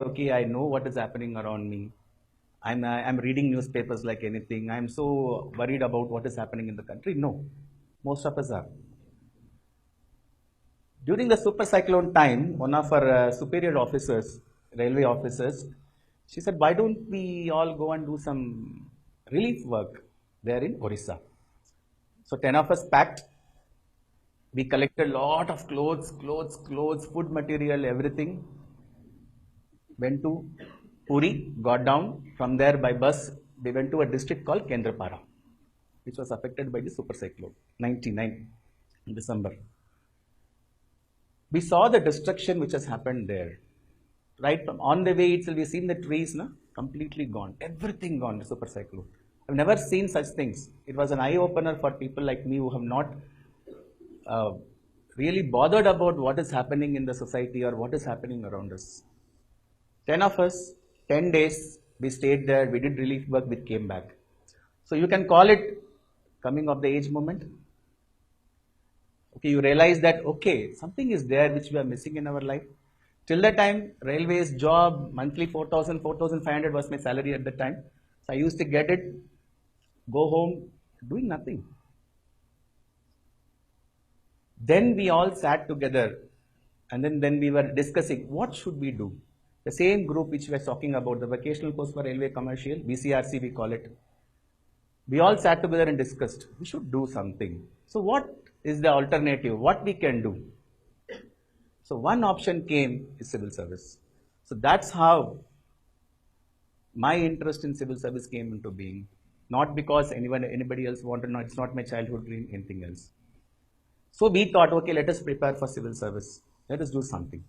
okay, I know what is happening around me. I'm reading newspapers like anything. I'm so worried about what is happening in the country. No, most of us are. During the super cyclone time, one of our superior officers, railway officers, she said, why don't we all go and do some relief work there in Orissa? So 10 of us packed. We collected a lot of clothes, food material, everything. Went to Puri, got down. From there by bus, we went to a district called Kendrapara, which was affected by the super cyclone, 99 in December. We saw the destruction which has happened there. Right from on the way itself, we've seen the trees completely gone, everything gone, the super cyclone. I've never seen such things. It was an eye opener for people like me who have not uh, really bothered about what is happening in the society or what is happening around us. 10 of us, 10 days, we stayed there, we did relief work, we came back. So you can call it coming of the age moment. Okay, you realize that, okay, something is there which we are missing in our life. Till that time, railways job, monthly 4,000, 4,500 was my salary at the time. So I used to get it, go home, doing nothing. Then we all sat together and then we were discussing what should we do. The same group which we were talking about, the vocational course for railway commercial, BCRC we call it. We all sat together and discussed, we should do something. So what is the alternative? What we can do? So one option came is civil service. So that's how my interest in civil service came into being. Not because anybody else wanted, no, it's not my childhood dream, anything else. So we thought, okay, let us prepare for civil service. Let us do something.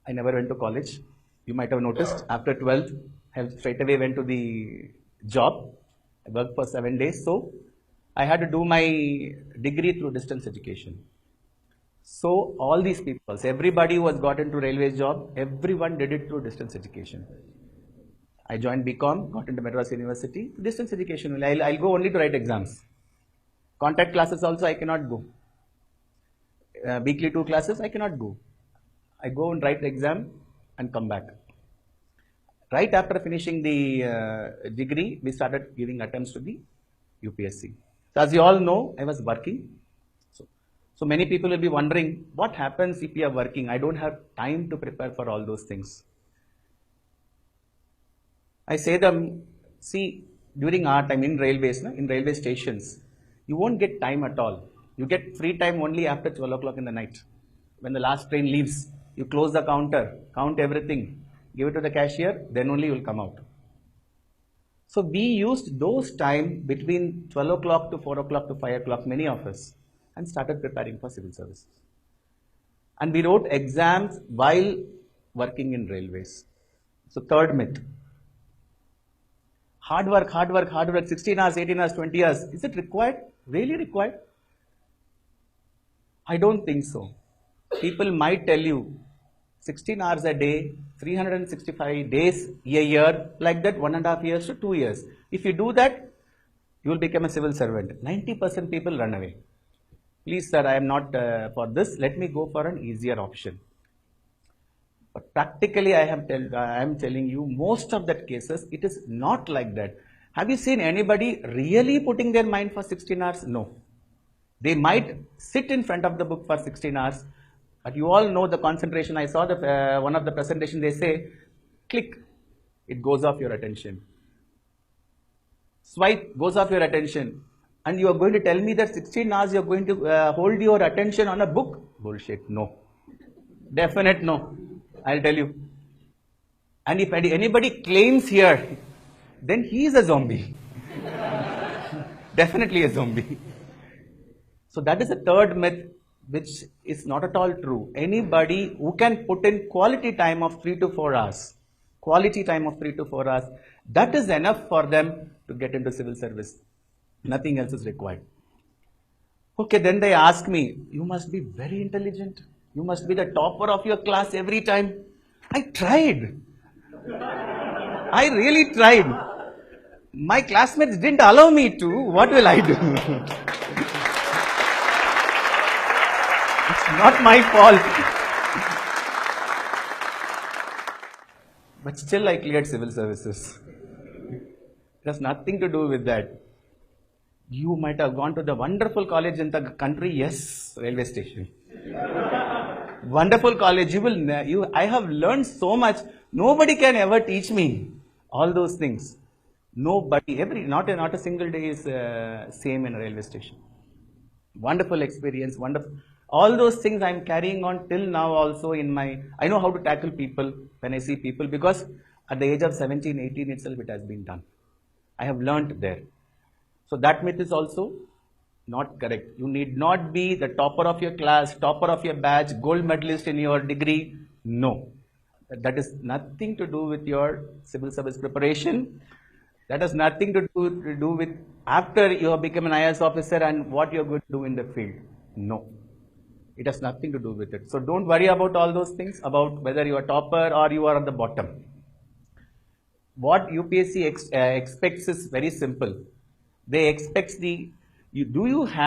I never went to college. You might have noticed after 12th, I straight away went to the job. I worked for 7 days. So I had to do my degree through distance education. So all these people, everybody who has got into railway job, everyone did it through distance education. I joined BCom, got into Madras University, distance education. I'll go only to write exams. Contact classes also I cannot go. Weekly 2 classes I cannot go. I go and write the exam and come back. Right after finishing the degree, we started giving attempts to the UPSC. So as you all know, I was working. So many people will be wondering, what happens if you are working? I don't have time to prepare for all those things. I say them, see, during our time in railways, in railway stations, you won't get time at all. You get free time only after 12 o'clock in the night. When the last train leaves, you close the counter, count everything, give it to the cashier, then only you will come out. So we used those time between 12 o'clock to 4 o'clock to 5 o'clock, many of us, and started preparing for civil services. And we wrote exams while working in railways. So third myth. Hard work, 16 hours, 18 hours, 20 hours. Is it required? Really required? I don't think so. People might tell you 16 hours a day, 365 days a year, like that 1.5 years to 2 years. If you do that, you will become a civil servant. 90% people run away. Please sir, I am not for this. Let me go for an easier option. But practically, I am telling you, most of the cases, it is not like that. Have you seen anybody really putting their mind for 16 hours? No. They might sit in front of the book for 16 hours, but you all know the concentration. I saw the one of the presentation, they say, click, it goes off your attention. Swipe, goes off your attention. And you are going to tell me that 16 hours you are going to hold your attention on a book? Bullshit, no. Definite no. I'll tell you. And if anybody claims here, then he is a zombie. Definitely a zombie. So that is the third myth, which is not at all true. Anybody who can put in quality time of 3 to 4 hours, that is enough for them to get into civil service. Nothing else is required. Okay, then they ask me, you must be very intelligent. You must be the topper of your class every time. I tried. I really tried. My classmates didn't allow me to. What will I do? It's not my fault. but still I cleared civil services. It has nothing to do with that. You might have gone to the wonderful college in the country, yes, railway station. Wonderful college, I have learned so much. Nobody can ever teach me all those things. Nobody, not a single day is same in a railway station. Wonderful experience, wonderful. All those things I'm carrying on till now also I know how to tackle people when I see people, because at the age of 17, 18 itself it has been done. I have learnt there. So that myth is also not correct. You need not be the topper of your class, topper of your batch, gold medalist in your degree. No. That is nothing to do with your civil service preparation. That has nothing to do with after you have become an IAS officer and what you're going to do in the field. No. It has nothing to do with it. So don't worry about all those things, about whether you are topper or you are at the bottom. What UPSC expects is very simple. They expect do you have